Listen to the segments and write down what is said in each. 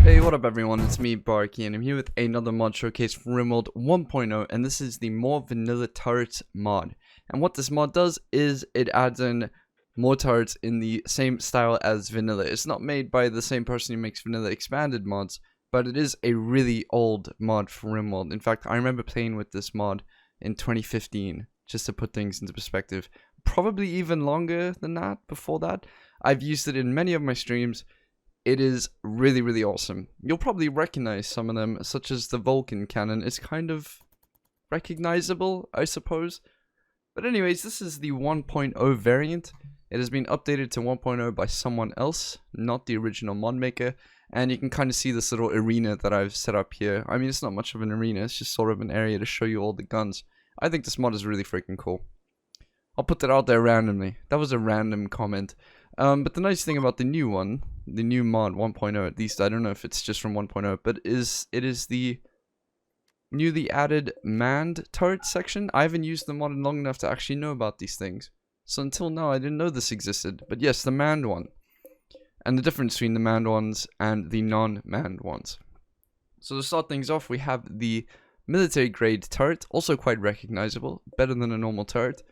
Hey, what up everyone, it's me, BaRKy, and I'm here with another mod showcase from Rimworld 1.0, and this is the More Vanilla Turrets mod. And what this mod does is it adds in more turrets in the same style as Vanilla. It's not made by the same person who makes Vanilla Expanded mods, but it is a really old mod for Rimworld. In fact, I remember playing with this mod in 2015, just to put things into perspective. Probably even longer than that, before that. I've used it in many of my streams. It is really, really awesome. You'll probably recognize some of them, such as the Vulcan cannon. It's kind of recognizable, I suppose. But anyways, this is the 1.0 variant. It has been updated to 1.0 by someone else, not the original mod maker. And you can kind of see this little arena that I've set up here. I mean, it's not much of an arena, it's just sort of an area to show you all the guns. I think this mod is really freaking cool. I'll put that out there randomly. That was a random comment. But the nice thing about the new one, the new mod 1.0, at least, I don't know if it's just from 1.0, but it is the newly added manned turret section. I haven't used the mod long enough to actually know about these things. So until now, I didn't know this existed. But yes, the manned one. And the difference between the manned ones and the non-manned ones. So to start things off, we have the military grade turret, also quite recognizable, better than a normal turret.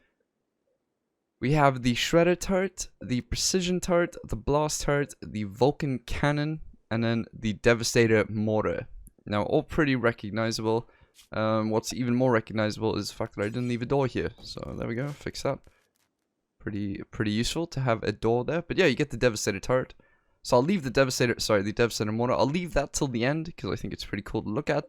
We have the Shredder turret, the Precision turret, the Blast turret, the Vulcan cannon, and then the Devastator mortar. Now, all pretty recognizable. What's even more recognizable is the fact that I didn't leave a door here. So there we go, fix that. Pretty useful to have a door there. But yeah, you get the Devastator turret. So I'll leave the Devastator mortar. I'll leave that till the end because I think it's pretty cool to look at.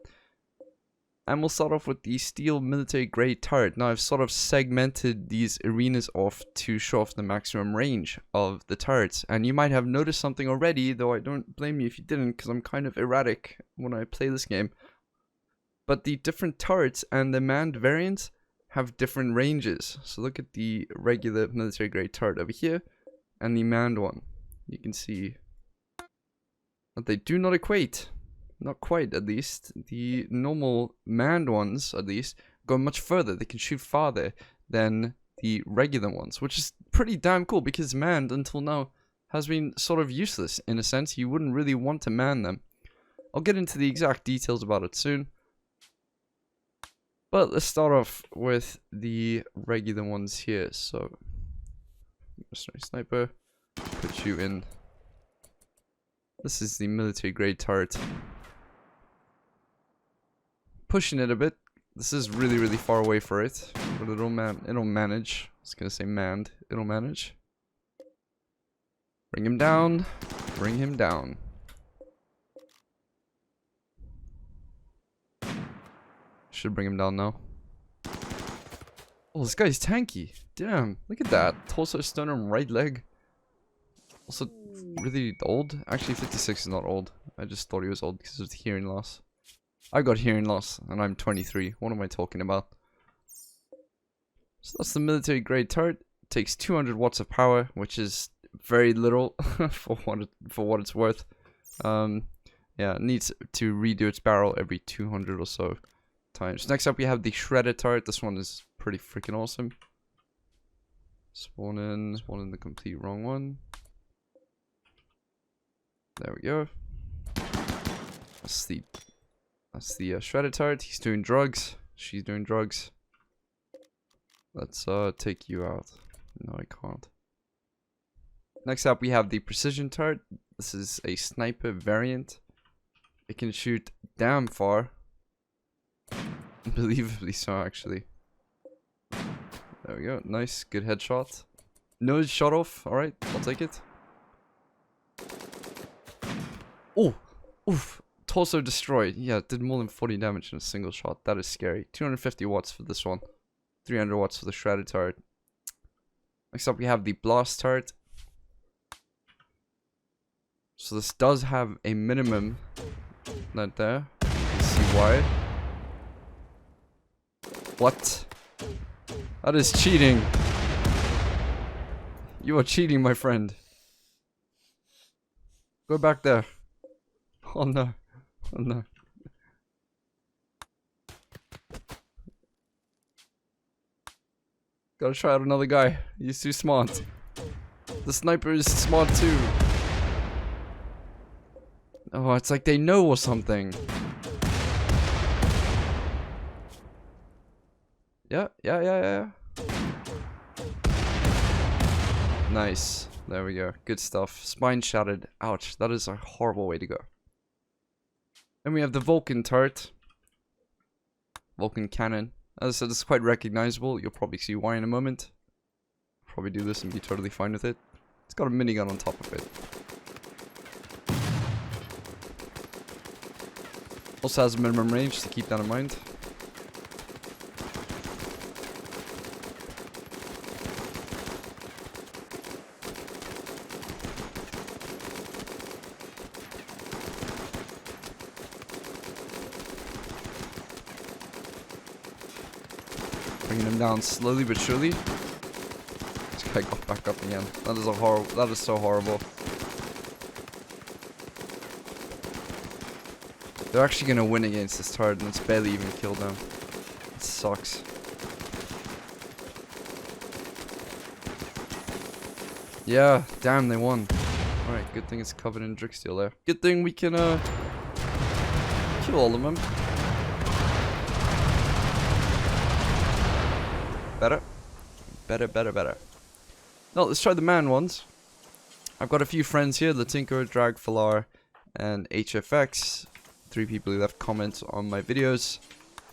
And we'll start off with the steel military grade turret. Now I've sort of segmented these arenas off to show off the maximum range of the turrets. And you might have noticed something already, though I don't blame you if you didn't, because I'm kind of erratic when I play this game. But the different turrets and the manned variants have different ranges. So look at the regular military grade turret over here and the manned one. You can see that they do not equate. Not quite, at least. The normal manned ones, at least, go much further. They can shoot farther than the regular ones, which is pretty damn cool because manned, until now, has been sort of useless, in a sense. You wouldn't really want to man them. I'll get into the exact details about it soon. But let's start off with the regular ones here. So, sniper, put you in. This is the military grade turret. Pushing it a bit. This is really, really far away for it, but it'll manage. I was gonna say manned. It'll manage. Bring him down. Bring him down. Should bring him down now. Oh, this guy's tanky. Damn, look at that. Torso, sternum, right leg. Also, really old. Actually, 56 is not old. I just thought he was old because of the hearing loss. I got hearing loss, and I'm 23. What am I talking about? So that's the military grade turret. It takes 200 watts of power, which is very little for what it's worth. Yeah, it needs to redo its barrel every 200 or so times. Next up, we have the Shredder turret. This one is pretty freaking awesome. Spawn in the complete wrong one. There we go. That's the Shredder turret. He's doing drugs. She's doing drugs. Let's take you out. No, I can't. Next up, we have the Precision turret. This is a sniper variant. It can shoot damn far. Unbelievably so, actually. There we go. Nice, good headshot. Nose shot off. Alright, I'll take it. Oh! Oof! Torso destroyed. Yeah, it did more than 40 damage in a single shot. That is scary. 250 watts for this one. 300 watts for the Shredder turret. Next up, we have the Blast turret. So this does have a minimum right there. You can see why. What? That is cheating. You are cheating, my friend. Go back there. Oh no. Oh no. Gotta try out another guy. He's too smart. The sniper is smart too. Oh, it's like they know or something. Yeah. Nice. There we go. Good stuff. Spine shattered. Ouch. That is a horrible way to go. Then we have the Vulcan Tart. Vulcan Cannon. As I said, it's quite recognizable. You'll probably see why in a moment. Probably do this and be totally fine with it. It's got a minigun on top of it. Also has a minimum range, so keep that in mind. Bringing him down slowly but surely. This guy got back up again. That is a horrible. That is so horrible. They're actually gonna win against this turret, and it's barely even killed them. It sucks. Yeah, damn, they won. Alright, good thing it's covered in Drick Steel there. Good thing we can kill all of them. Better. No, let's try the man ones. I've got a few friends here, Latinko, Drag, Falar, and HFX. 3 people who left comments on my videos.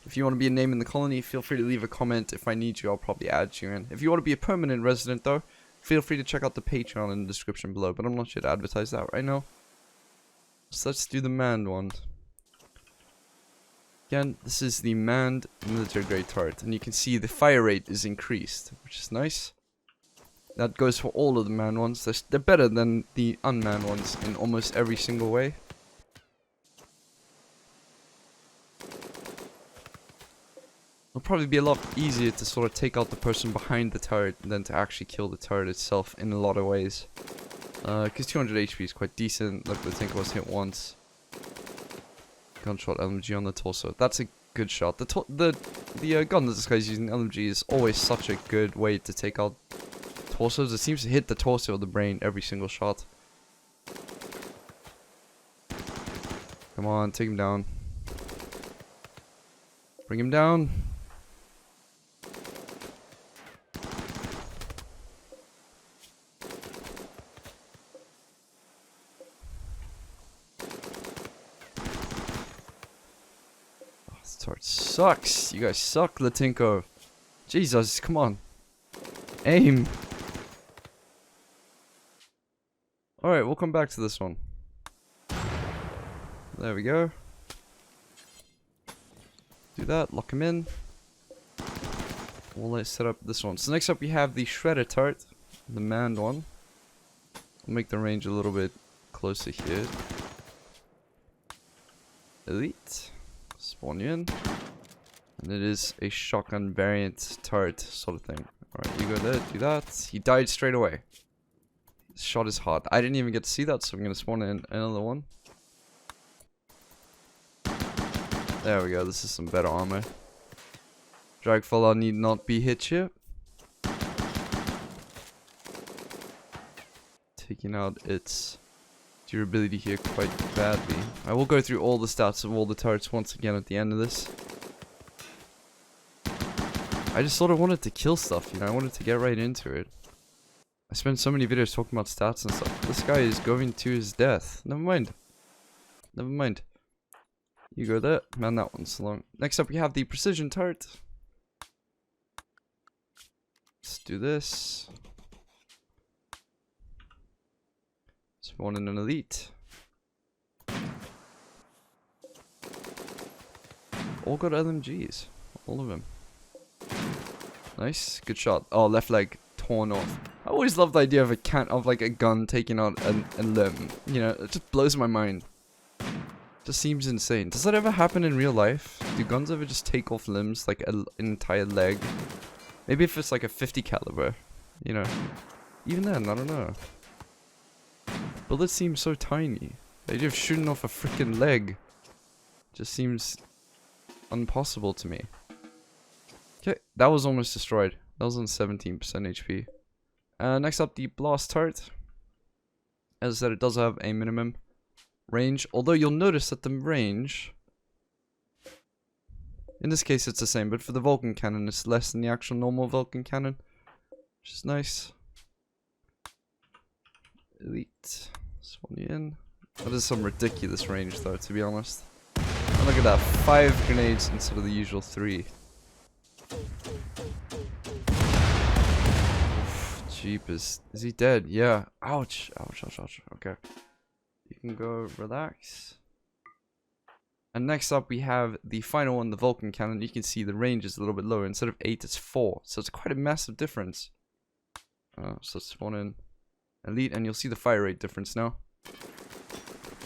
If you want to be a name in the colony, feel free to leave a comment. If I need you, I'll probably add you in. If you want to be a permanent resident though, feel free to check out the Patreon in the description below, but I'm not sure to advertise that right now. So let's do the manned one. Again, this is the manned military grade turret, and you can see the fire rate is increased, which is nice. That goes for all of the manned ones. They're better than the unmanned ones in almost every single way. It'll probably be a lot easier to sort of take out the person behind the turret than to actually kill the turret itself in a lot of ways. Because 200 HP is quite decent. Look, the tank was hit once. Gunshot LMG on the torso. That's a good shot. The gun that this guy's using, LMG, is always such a good way to take out torsos. It seems to hit the torso or the brain every single shot. Come on, take him down. Bring him down. This turret sucks. You guys suck, Latinko. Jesus, come on. Aim. Alright, we'll come back to this one. There we go. Do that, lock him in. We'll set up this one. So next up we have the Shredder Tart, the manned one. I'll make the range a little bit closer here. Elite. Spawn you in. And it is a shotgun variant turret sort of thing. Alright, you go there, do that. He died straight away. This shot is hot. I didn't even get to see that, so I'm going to spawn in another one. There we go, this is some better armor. Dragfella need not be hit here. Taking out its durability here quite badly. I will go through all the stats of all the turrets once again at the end of this. I just sort of wanted to kill stuff, you know, I wanted to get right into it. I spent so many videos talking about stats and stuff. This guy is going to his death. Never mind. Never mind. You go there. Man, that one's long. Next up, we have the Precision Tart. Let's do this. Spawn in an Elite. All got LMGs. All of them. Nice. Good shot. Oh, left leg torn off. I always love the idea of a gun taking out a limb. You know, it just blows my mind. Just seems insane. Does that ever happen in real life? Do guns ever just take off limbs, like an entire leg? Maybe if it's like a 50 caliber, you know. Even then, I don't know. Bullets seem so tiny. The idea of shooting off a freaking leg just seems impossible to me. Okay, that was almost destroyed. That was on 17% HP. Next up, the Blast Tart. As I said, it does have a minimum. range. Although you'll notice that the range, in this case it's the same, but for the Vulcan cannon it's less than the actual normal Vulcan cannon, which is nice. Elite, spawn you in. That is some ridiculous range though, to be honest. And look at that, 5 grenades instead of the usual 3. Jeepers. Is he dead? Yeah. Ouch. Ouch, ouch, ouch. Okay. You can go relax. And next up we have the final one, the Vulcan cannon. You can see the range is a little bit lower. Instead of 8, it's 4. So it's quite a massive difference. So let's spawn in Elite, and you'll see the fire rate difference now.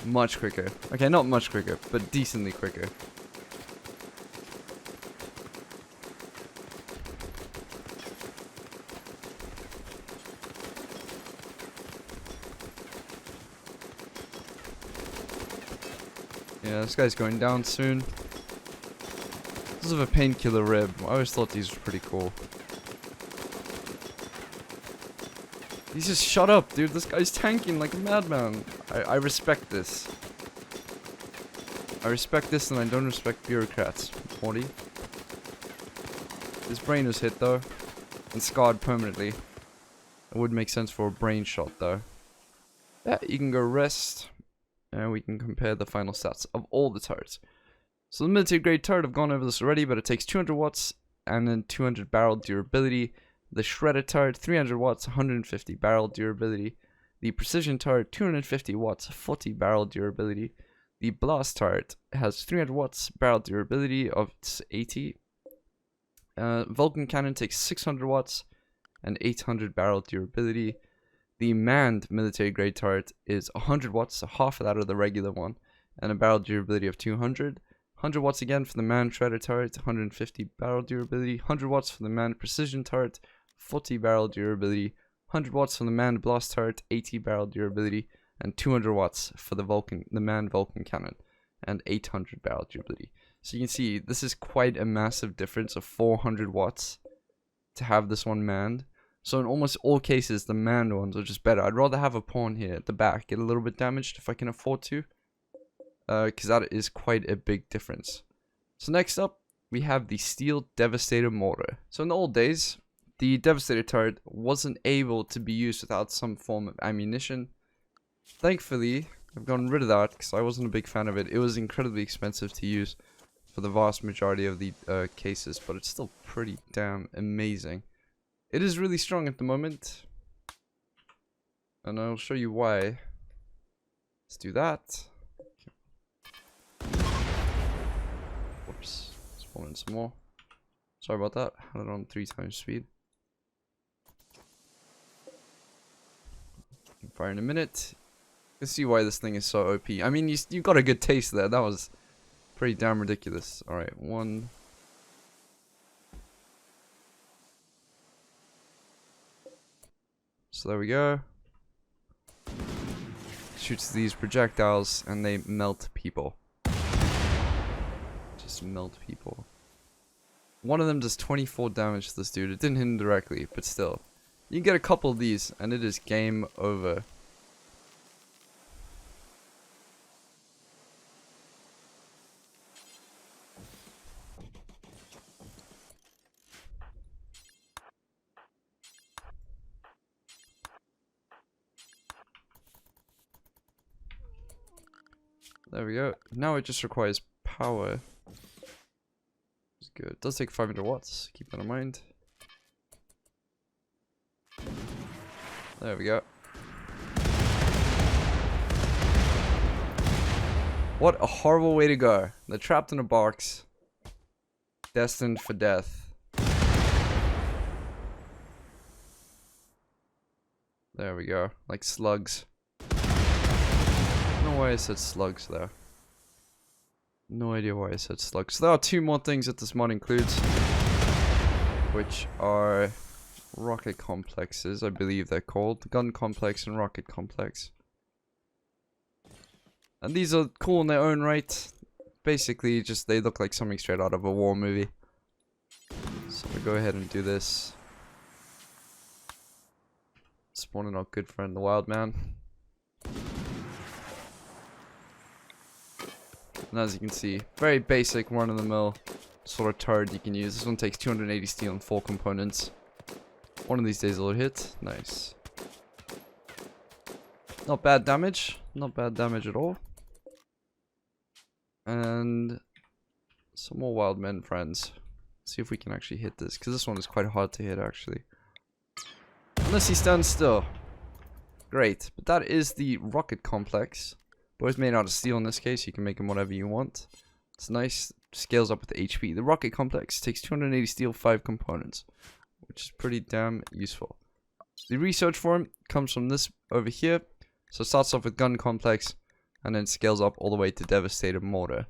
Much quicker. Okay, not much quicker, but decently quicker. Yeah, this guy's going down soon. This is a painkiller rib. I always thought these were pretty cool. He's just shut up, dude. This guy's tanking like a madman. I respect this. I respect this, and I don't respect bureaucrats. Morty. His brain was hit though, and scarred permanently. It would make sense for a brain shot though. Yeah, you can go rest. And we can compare the final stats of all the turrets. So the military grade turret, I've gone over this already, but it takes 200 watts and then 200 barrel durability. The shredder turret, 300 watts, 150 barrel durability. The precision turret, 250 watts, 40 barrel durability. The blast turret has 300 watts, barrel durability of 80. Vulcan cannon takes 600 watts and 800 barrel durability. The manned military grade turret is 100 watts, so half of that of the regular one, and a barrel durability of 200. 100 watts again for the manned shredder turret, 150 barrel durability. 100 watts for the manned precision turret, 40 barrel durability. 100 watts for the manned blast turret, 80 barrel durability, and 200 watts for the manned Vulcan cannon, and 800 barrel durability. So you can see this is quite a massive difference of 400 watts to have this one manned. So in almost all cases, the manned ones are just better. I'd rather have a pawn here at the back, get a little bit damaged if I can afford to. Because that is quite a big difference. So next up, we have the Steel Devastator Mortar. So in the old days, the Devastator turret wasn't able to be used without some form of ammunition. Thankfully, I've gotten rid of that because I wasn't a big fan of it. It was incredibly expensive to use for the vast majority of the cases, but it's still pretty damn amazing. It is really strong at the moment, and I'll show you why. Let's do that. Whoops, spawn in some more. Sorry about that, had it on 3 times speed. Can fire in a minute. You can see why this thing is so OP. I mean, you got a good taste there. That was pretty damn ridiculous. Alright, 1. So there we go. Shoots these projectiles and they melt people. Just melt people. One of them does 24 damage to this dude. It didn't hit him directly, but still. You can get a couple of these and it is game over. There we go. Now it just requires power. It's good. It does take 500 watts. Keep that in mind. There we go. What a horrible way to go. They're trapped in a box. Destined for death. There we go. Like slugs. I don't know why I said slugs though. No idea why I said slugs. So there are 2 more things that this mod includes, which are rocket complexes, I believe they're called. The gun complex and rocket complex. And these are cool in their own right. Basically, just they look like something straight out of a war movie. So we'll go ahead and do this. Spawning our good friend the Wild Man. And as you can see, very basic, run-of-the-mill sort of turret you can use. This one takes 280 steel and 4 components. One of these days it'll hit. Nice. Not bad damage. Not bad damage at all. And some more wild men friends. See if we can actually hit this, because this one is quite hard to hit actually. Unless he stands still. Great. But that is the rocket complex. Both made out of steel in this case. You can make them whatever you want. It's nice. Scales up with the HP. The rocket complex takes 280 steel, 5 components, which is pretty damn useful. The research form comes from this over here. So it starts off with gun complex and then scales up all the way to devastator mortar.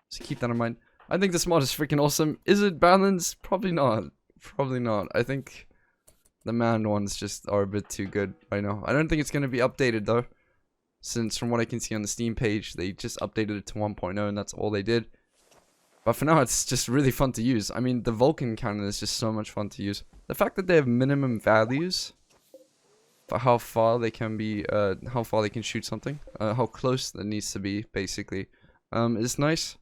So keep that in mind. I think this mod is freaking awesome. Is it balanced? Probably not. Probably not. I think the man ones just are a bit too good right now. I don't think it's going to be updated though, since from what I can see on the Steam page, they just updated it to 1.0 and that's all they did. But for now, it's just really fun to use. I mean, the Vulcan cannon is just so much fun to use. The fact that they have minimum values for how far they can be, how far they can shoot something, how close that needs to be, basically, is nice.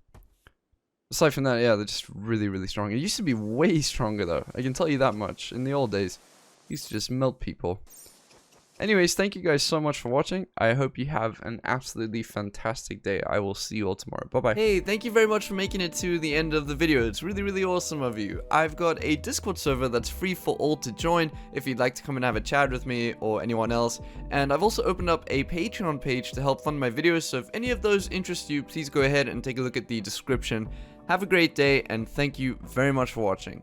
Aside from that, yeah, they're just really, really strong. It used to be way stronger, though. I can tell you that much. In the old days, it used to just melt people. Anyways, thank you guys so much for watching. I hope you have an absolutely fantastic day. I will see you all tomorrow. Bye-bye. Hey, thank you very much for making it to the end of the video. It's really, really awesome of you. I've got a Discord server that's free for all to join if you'd like to come and have a chat with me or anyone else. And I've also opened up a Patreon page to help fund my videos. So if any of those interest you, please go ahead and take a look at the description. Have a great day, and thank you very much for watching.